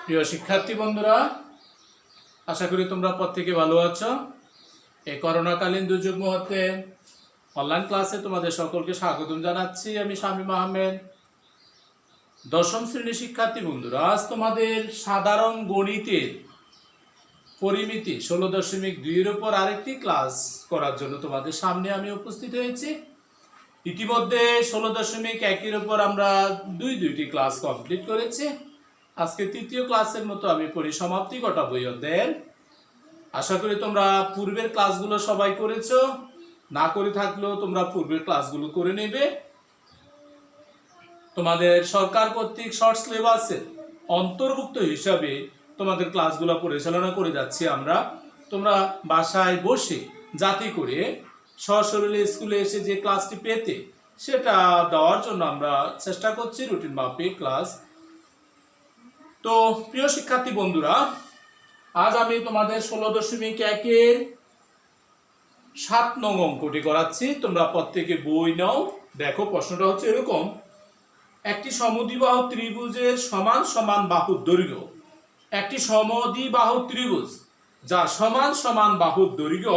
প্রিয় শিক্ষার্থী বন্ধুরা, আশা করি তোমরা প্রত্যেকে ভালো আছো। এই করোনাকালীন দুর্যোগ মুহূর্তে অনলাইন ক্লাসে তোমাদের সকলকে স্বাগতম জানাচ্ছি। আমি শামীম আহমেদ। দশম শ্রেণীর শিক্ষার্থী বন্ধুরা, আজ তোমাদের সাধারণ গণিতের পরিমিতি 16.2 উপর আরেকটি ক্লাস করার জন্য তোমাদের সামনে আমি উপস্থিত হয়েছি। ইতিমধ্যে 16.1 উপর আমরা দুইটি ক্লাস কমপ্লিট করেছি। আজকে তৃতীয় ক্লাসের মতো আমি পরিসমাপ্তি ঘটাবো এই অধ্যায়ের। আশা করি তোমরা পূর্বের ক্লাসগুলো সবাই করেছো, না করে থাকলেও তোমরা পূর্বের ক্লাসগুলো করে নেবে। তোমাদের সরকার কর্তৃক শর্ট সিলেবাসের অন্তর্ভুক্ত হিসাবে তোমাদের ক্লাসগুলো পরিচালনা করে যাচ্ছি আমরা। তোমরা বাসায় বসে যাতে করে সশরীরে স্কুলে এসে যে ক্লাসটি পেতে সেটা দেওয়ার জন্য আমরা চেষ্টা করছি, রুটিন মাফিক ক্লাস। তো প্রিয় শিক্ষার্থী বন্ধুরা, আজ আমি তোমাদের 16.1 7 নং অঙ্কটি করাচ্ছি। তোমরা প্রত্যেকে বই নাও। দেখো, প্রশ্নটা হচ্ছে এরকম: একটি সমদ্বিবাহু ত্রিভুজের সমান সমান বাহুর দৈর্ঘ্য, একটি সমদ্বিবাহু ত্রিভুজ যার সমান সমান বাহুর দৈর্ঘ্য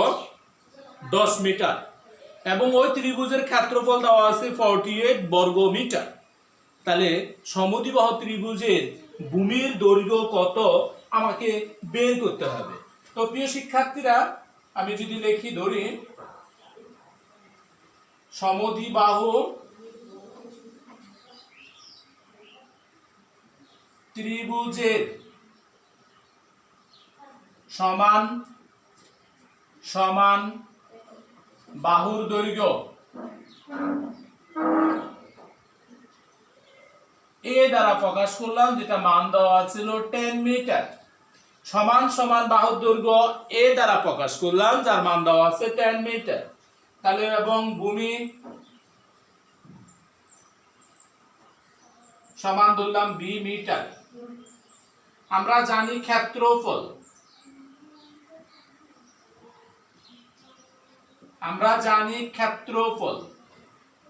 10 মিটার এবং ওই ত্রিভুজের ক্ষেত্রফল দেওয়া আছে 48 বর্গ মিটার। তাহলে সমদ্বিবাহু ত্রিভুজের ভূমির দৈর্ঘ্য কত আমাকে বের করতে হবে। তো প্রিয় শিক্ষার্থীরা, আমি যদি লিখি, ধরি সমদ্বিবাহু ত্রিভুজের সমান সমান বাহুর দৈর্ঘ্য এ দ্বারা প্রকাশ করলাম, যেটা মান দেওয়া ছিল 10 মিটার। সমান সমান বাহুর দৈর্ঘ্য এ দ্বারা প্রকাশ করলাম, যার মান দেওয়া আছে 10 মিটার। তাহলে এবং ভূমি সমান ধরলাম b মিটার। আমরা জানি ক্ষেত্রফল,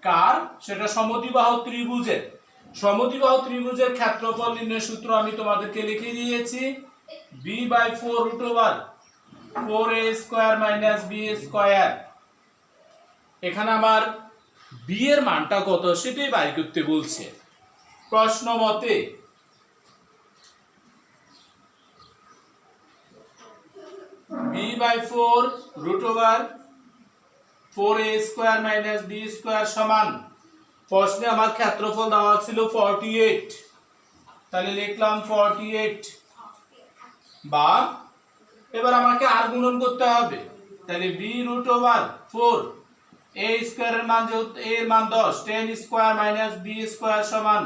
কার? সেটা সমদ্বিবাহু ত্রিভুজের। সমদ্বিবাহু ত্রিভুজের ক্ষেত্রফল নির্ণয়ের সূত্র আমি তোমাদেরকে লিখে দিয়েছি, b/4√4a² - b²। এখানে আমার b এর মানটা কত সেটাই বাই করতে বলছে প্রশ্ন মতে। b/4√4a² - b² সমান, প্রশ্নে আমার ক্ষেত্রফল দেওয়া ছিল 48, তাহলে লিখলাম 48 বা, এবার আমাকে আর গুণন করতে হবে। তাহলে b√4 a² এর মান, যেহেতু a এর মান 10, 10² - b² সমান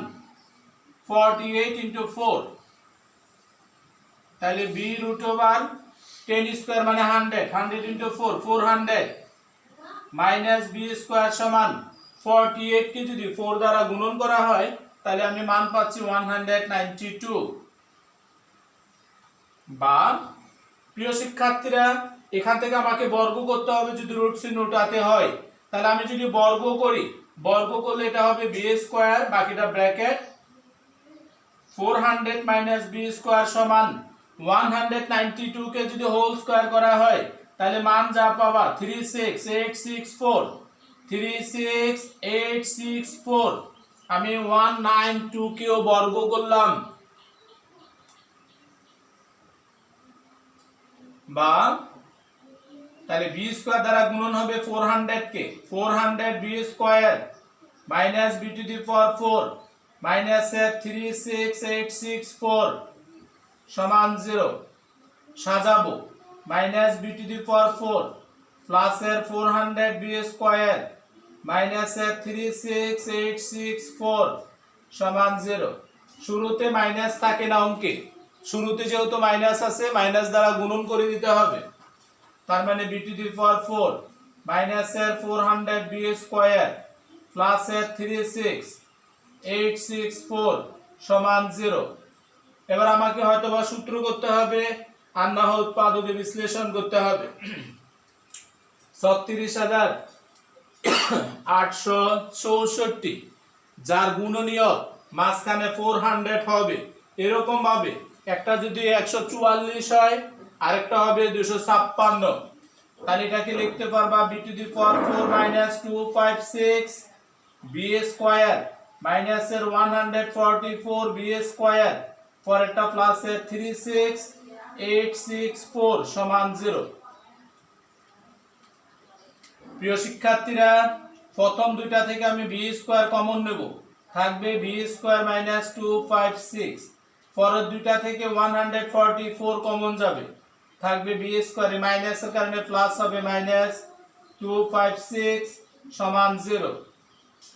48 × 4। তাহলে b√10² মানে 100, 100 × 4 400 - b² সমান 48 কে যদি 4 দ্বারা গুণন করা হয় তাহলে আমি মান পাচ্ছি 192। বা, প্রিয় শিক্ষার্থীরা, এখান থেকে আমাকে বর্গ করতে হবে যদি রুট চিহ্ন উঠাতে হয়। তাহলে আমি যদি বর্গ করি, বর্গ করলে এটা হবে b², বাকিটা ব্র্যাকেট, 400 - b² সমান 192 কে যদি হোল স্কয়ার করা হয় তাহলে মান যা পাবা 36864। আমি 192 কেও বর্গ করলাম, বা তাহলে b² দ্বারা গুণন হবে 400 কে, 400 b² - b⁴ - 36864 সমান 0। সাজাবো, -b⁴ প্লাস এর 400 b² - 36864 সমান 0। শুরুতে মাইনাস থাকে না অঙ্কে, শুরুতে যেহেতু মাইনাস আছে, মাইনাস দ্বারা গুণন করে দিতে হবে। তার মানে b⁴ - এর 400 b² প্লাস এর 36864 সমান 0। এবার আমাকে হয়তোবা সূত্র করতে হবে, আর না হয় উৎপাদকে বিশ্লেষণ করতে হবে। 36864 যার গুণনীয়ক মাঝখানে 400 হবে, এরকম ভাবে একটা যদি 144 হয় আরেকটা হবে 256, তাহলে এটাকে লিখতে পারবা b to the power 4 256 b square মাইনাসের 144 b স্কয়ার পরেরটা প্লাসের 36864 সমান 0। প্রিয় শিক্ষার্থীরা, প্রথম দুইটা থেকে আমি b স্কয়ার কমন নেব, থাকবে b স্কয়ার মাইনাস 256, পরের দুইটা থেকে 144 কমন যাবে, থাকবে b স্কয়ার, মাইনাসের কারণে প্লাস হবে মাইনাস 256 সমান 0।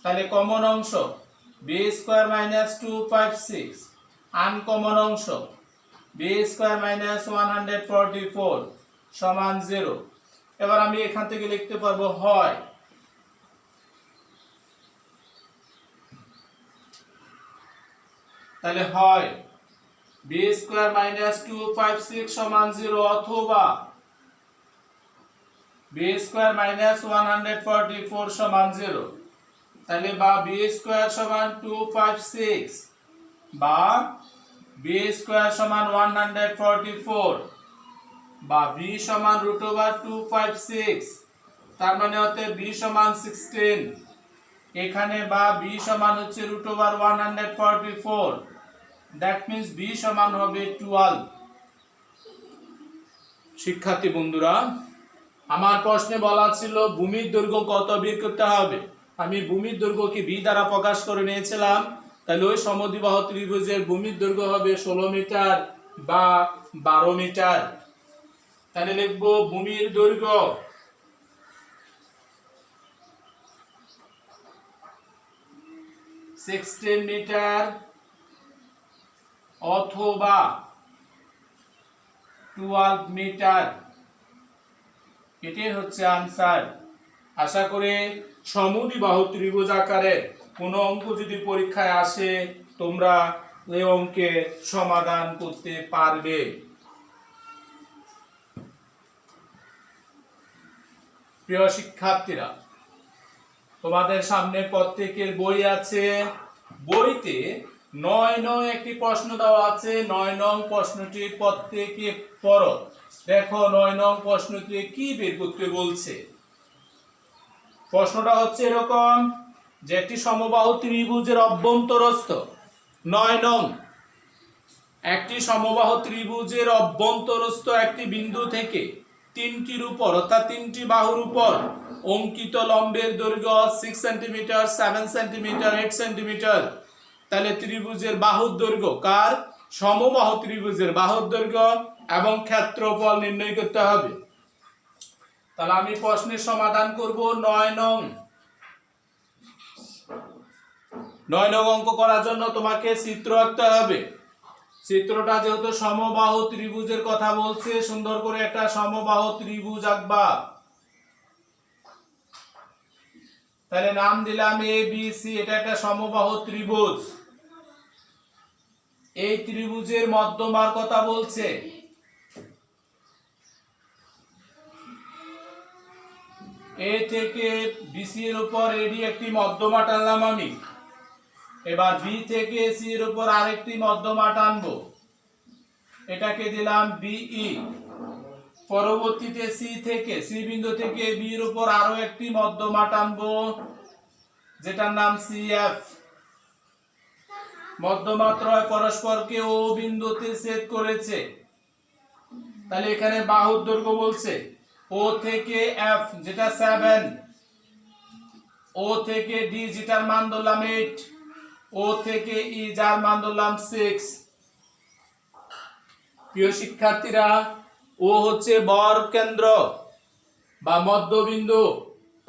তাহলে কমন অংশ b স্কয়ার মাইনাস 256, আনকমন অংশ b স্কয়ার মাইনাস 144 সমান 0। এবার আমি এখান থেকে লিখতে পারবো হয় তাহলে হয় b স্কয়ার মাইনাস 256 সমান 0 অথবা b স্কয়ার মাইনাস 144 সমান 0। তাহলে বা b স্কয়ার সমান 256 বা b স্কয়ার সমান 144 বা b সমান √256, তার মানে হতে b সমান 16, এখানে বা b সমান হচ্ছে √144, দ্যাট মিন্স b সমান হবে 12। শিক্ষার্থী বন্ধুরা, আমার প্রশ্নে বলা ছিল ভূমির দৈর্ঘ্য কত বের করতে হবে। আমি ভূমির দৈর্ঘ্যকে b দ্বারা প্রকাশ করে নিয়েছিলাম, তাহলে ওই সমদ্বিবাহু ত্রিভুজের ভূমির দৈর্ঘ্য হবে 16 মিটার বা 12 মিটার। তাহলে লিখব ভূমির দৈর্ঘ্য (16 মিটার অথবা 12 মিটার), এটাই হচ্ছে आंसर। আশা করি সমদ্বিবাহু ত্রিভুজ আকারে কোনো অঙ্ক যদি পরীক্ষায় আসে তোমরা এই অঙ্কের সমাধান করতে পারবে। প্রিয় শিক্ষার্থীরা, তোমাদের সামনে প্রত্যেকের বই আছে, বইতে 9 একটি প্রশ্ন দেওয়া আছে। 9 প্রশ্নটি প্রত্যেকে পড়ো। দেখো 9 প্রশ্নটি কি বের করতে বলছে। প্রশ্নটা হচ্ছে এরকম যে একটি সমবাহু ত্রিভুজের অভ্যন্তরস্থ 9 একটি সমবাহু ত্রিভুজের অভ্যন্তরস্থ একটি বিন্দু থেকে তিনটির উপর অর্থাৎ তিনটি বাহুর উপর অঙ্কিত লম্বের দৈর্ঘ্য 6 সেন্টিমিটার, 7 সেন্টিমিটার, 8 সেন্টিমিটার। তাহলে ত্রিভুজের বাহুর দৈর্ঘ্য, কার? সমবাহু ত্রিভুজের বাহুর দৈর্ঘ্য এবং ক্ষেত্রফল নির্ণয় করতে হবে। তাহলে আমি প্রশ্নের সমাধান করব 9 নং অঙ্ক করার জন্য তোমাকে চিত্র আঁকতে হবে। চিত্রটা যেহেতু সমবাহু ত্রিভুজের কথা বলছে, সুন্দর করে একটা সমবাহু ত্রিভুজ আঁকবা। তাহলে নাম দিলাম এ বি সি, এটা একটা সমবাহু ত্রিভুজ। এই ত্রিভুজের মধ্যমার কথা বলছে। এ থেকে বিসি এর উপর এডি একটি মধ্যমা টানলাম আমি। এবার বি থেকে সি এর উপর আরেকটি মধ্যমা টানবো, এটাকে দিলাম বিই। পরবর্তীতে সি বিন্দু থেকে বি এর উপর আরো একটি মধ্যমা টানবো, যেটার নাম সিএফ। মধ্যমাত্রয় পরস্পরকে ও বিন্দুতে ছেদ করেছে। তাহলে এখানে বাহুর দৈর্ঘ্য বলছে ও থেকে এফ যেটা 7, ও থেকে ডি যেটার মান ধরলাম 8, ও থেকে ই যার মান ধরলাম 6। প্রিয় শিক্ষার্থীরা, ও হচ্ছে বর কেন্দ্র বা মধ্যবিন্দু।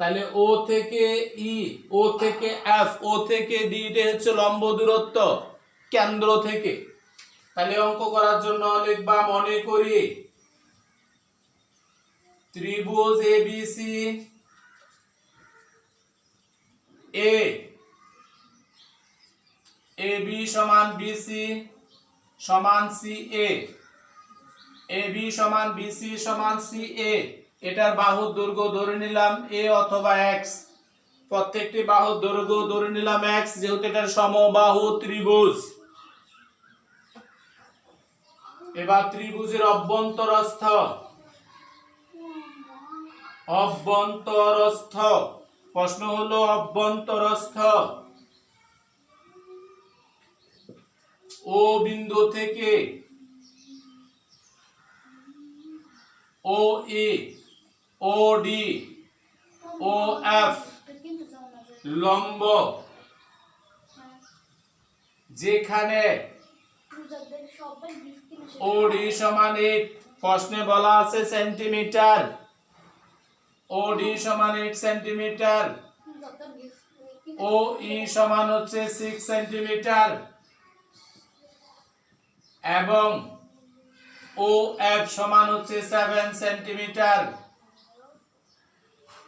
তাহলে ও থেকে ই, ও থেকে এফ, ও থেকে ডি, এটা হচ্ছে লম্ব দূরত্ব কেন্দ্র থেকে। তাহলে অঙ্ক করার জন্য লিখবা, মনে করি ত্রিভুজ এবিসি এ এবি সমান বিসি সমান সি এ, এবি সমান বিসি সমান সি এ। এটার বাহুর দৈর্ঘ্য ধরে নিলাম এ অথবা এক্স। প্রত্যেকটি বাহুর দৈর্ঘ্য ধরে নিলাম এক্স, যেহেতু এটা সমবাহু ত্রিভুজ। এবার ত্রিভুজের অভ্যন্তরস্থ অভ্যন্তরস্থ প্রশ্ন হলো অভ্যন্তরস্থ ও বিন্দু থেকে ও এ ও ডি ও এফ লম্ব যেখানে ওডি সমান 8 প্রশ্নে বলা আছে সেন্টিমিটার ওডি সমান 8 সেন্টিমিটার ও ই সমান হচ্ছে 6 সেন্টিমিটার এবং ও এফ সমান হচ্ছে 7 সেন্টিমিটার।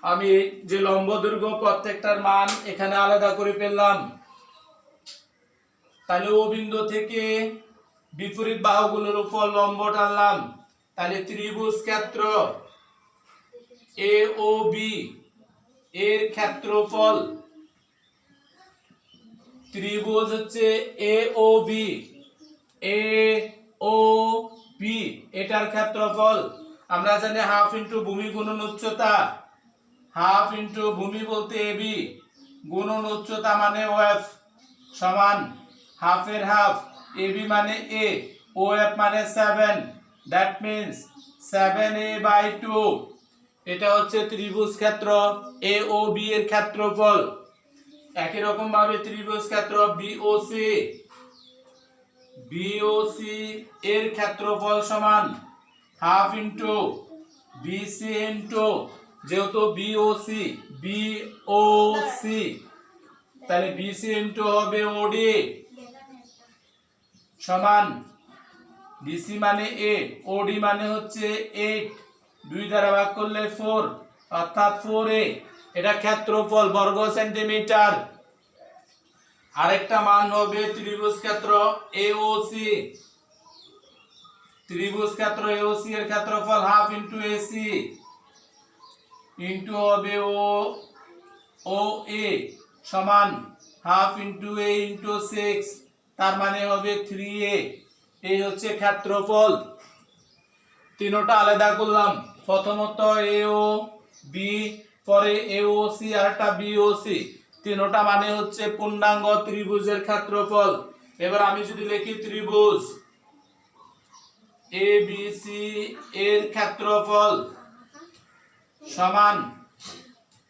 আমি যে লম্ব দৈর্ঘ্য প্রত্যেকটার মান এখানে আলাদা করে ফেললাম। তাহলে ও বিন্দু থেকে বিপরীত বাহুগুলোর উপর লম্ব টানলাম। তাহলে ত্রিভুজ ক্ষেত্র এ ও বি এর ক্ষেত্রফল ত্রিভুজ হচ্ছে এ ও বি এটার ক্ষেত্রফল আমরা জানি হাফ ইন্টু ভূমি গুণন উচ্চতা হাফ ইন্টু ভূমি বলতে এবি গুণন উচ্চতা মানে ওএফ সমান হাফের হাফ এবি মানে এ ওএফ মানে 7 দ্যাট মিন্স 7a/2 এটা হচ্ছে ত্রিভুজ ক্ষেত্র এ ও বি এর ক্ষেত্রফল। একই রকম ভাবে ত্রিভুজ ক্ষেত্র বিওসি এর ক্ষেত্রফল সমান হাফ ইন্টু বিসি ইন্টু যেহেতু বিওসি তাহলে বিসি ইন্টু হবে ওডি সমান বিসি মানে 8 ওডি মানে হচ্ছে 8 2 দ্বারা ভাগ করলে 4 অর্থাৎ 4a এটা ক্ষেত্রফল বর্গ সেন্টিমিটার। আরেকটা মান হবে ত্রিভুজ ক্ষেত্র এওসি এর ক্ষেত্রফল হাফ ইন্টু এসি ইন্টু হবে ও এ সমান হাফ ইন্টু এ ইন্টু 6 তার মানে হবে 3a এই হচ্ছে ক্ষেত্রফল। তিনটা আলাদা করলাম প্রথমত এও বি পরে এওসি আর একটা বিওসি তিনটা মানে হচ্ছে পূর্ণাঙ্গ ত্রিভুজের ক্ষেত্রফল। এবার আমি যদি লিখি ত্রিভুজ এবিসি এর ক্ষেত্রফল সমান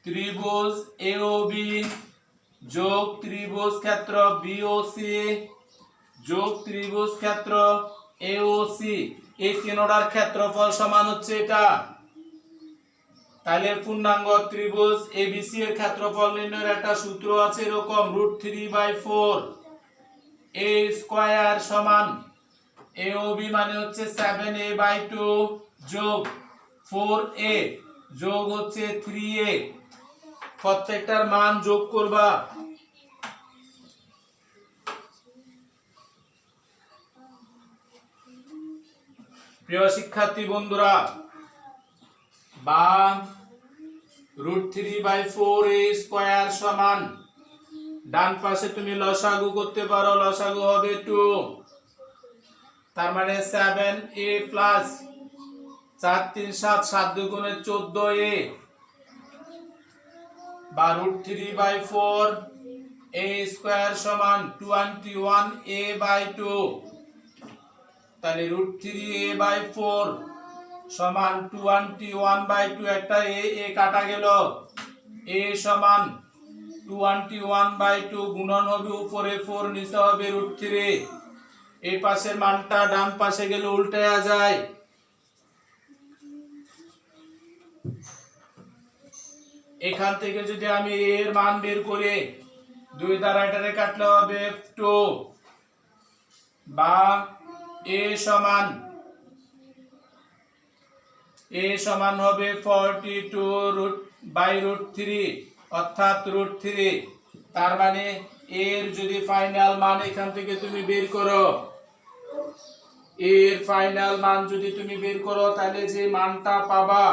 ত্রিভুজ এওবি যোগ ত্রিভুজ ক্ষেত্র বিওসি যোগ ত্রিভুজ ক্ষেত্র এওসি এই তিনটার ক্ষেত্রফল সমান হচ্ছে এটা। তাহলে পূর্ণাঙ্গ ত্রিভুজ এবিসি এর ক্ষেত্রফল নির্ণয়ের একটা সূত্র আছে এরকম √3/4 a স্কয়ার সমান এওবি মানে হচ্ছে 7a/2 যোগ 4a যোগ হচ্ছে 3a প্রত্যেকটার মান যোগ করবা। প্রিয় শিক্ষার্থী বন্ধুরা বা √3/4a স্কয়ার সমান ডান পাশে তুমি লসাগু করতে পারো লসাগু হবে 2 তার মানে 7a প্লাস 4 3 7 7 2 গুণে 14a বা √3/4a স্কয়ার সমান 21a/2 তাহলে √3a/4 সমান 21/2 একটা এ কাটা গেল a সমান 21/2 গুণন হবে উপরে 4 নিচে হবে √3 এই পাশের মানটা ডান পাশে গেলে উল্টায়া যায়। এখান থেকে যদি আমি এর মান বের করে 2 দ্বারা এটারে কাটলে হবে 2 বা a সমান হবে 42/√3 অর্থাৎ √3 তার মানে এর যদি ফাইনাল মান এখান থেকে তুমি বের করো এর ফাইনাল মান যদি তুমি বের করো তাহলে যে মানটা পাবা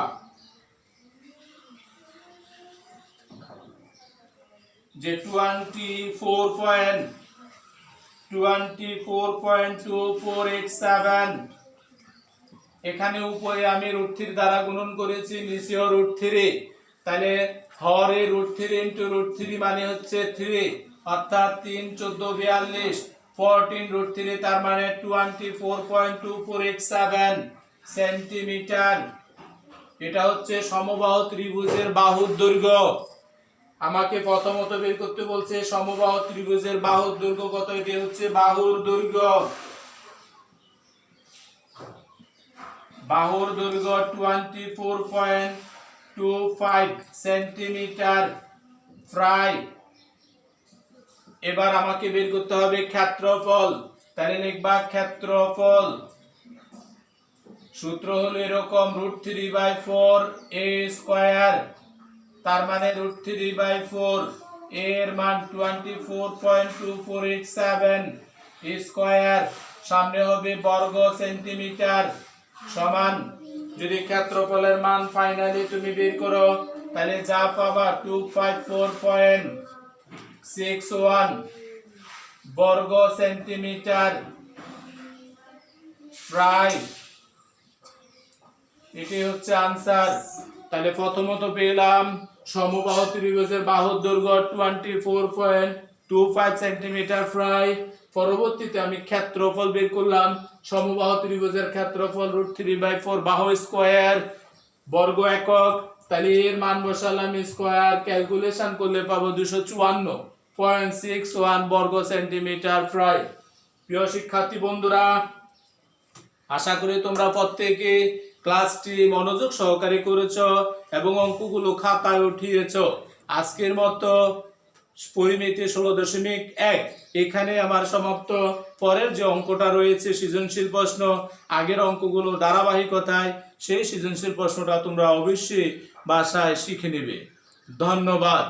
যে 24.24.2487 এখানে উপরে আমি √3 দ্বারা গুণন করেছি, নিচেও √3, তাহলে হরে √3 ইন্টু √3 মানে হচ্ছে 3, অর্থাৎ 3 14 42, 14 √3 তার মানে 24.2487 সেন্টিমিটার। এটা হচ্ছে সমবাহু ত্রিভুজের বাহুর দৈর্ঘ্য। আমাকে প্রথমত বের করতে বলছে সমবাহু ত্রিভুজের বাহুর দৈর্ঘ্য কত। এটি হচ্ছে বাহুর দৈর্ঘ্য। বাহুর দৈর্ঘ্য 24.25 সেন্টিমিটার প্রায়। এবার আমাকে বের করতে হবে ক্ষেত্রফল। তাহলে লিখবা ক্ষেত্রফল। সূত্র হলো এরকম, √3/4 a স্কয়ার, তার মানে √3/4 এর মান 24.2487 স্কয়ার, সামনে হবে বর্গ সেন্টিমিটার, সমান যদি ক্ষেত্রফলের মান ফাইনালি তুমি বের করো তাহলে যা পাবা 254.61 বর্গ সেন্টিমিটার প্রায়। এটি হচ্ছে আনসার। তাহলে প্রথমত পেলাম সমবাহু ত্রিভুজের বাহুর দৈর্ঘ্য 24.25 সেন্টিমিটার প্রায়। পরবর্তীতে আমি ক্ষেত্রফল বের করলাম। সমবাহু ত্রিভুজের ক্ষেত্রফল √3/4 বাহু স্কয়ার, বর্গ একক, তাহলে এর মান বসালাম স্কয়ার, ক্যালকুলেশন করলে পাবো 254.61 বর্গ সেন্টিমিটার প্রায়। প্রিয় শিক্ষার্থী বন্ধুরা, আশা করি তোমরা প্রত্যেকে ক্লাসটি মনোযোগ সহকারে করেছ এবং অঙ্কগুলো খাতায় উঠিয়েছ। আজকের মতো পরিমিতি 16.1 এখানে আমার সমাপ্ত। পরের যে অঙ্কটা রয়েছে সৃজনশীল প্রশ্ন, আগের অঙ্কগুলো ধারাবাহিকতায়, সেই সৃজনশীল প্রশ্নটা তোমরা অবশ্যই বাসায় শিখে নেবে। ধন্যবাদ।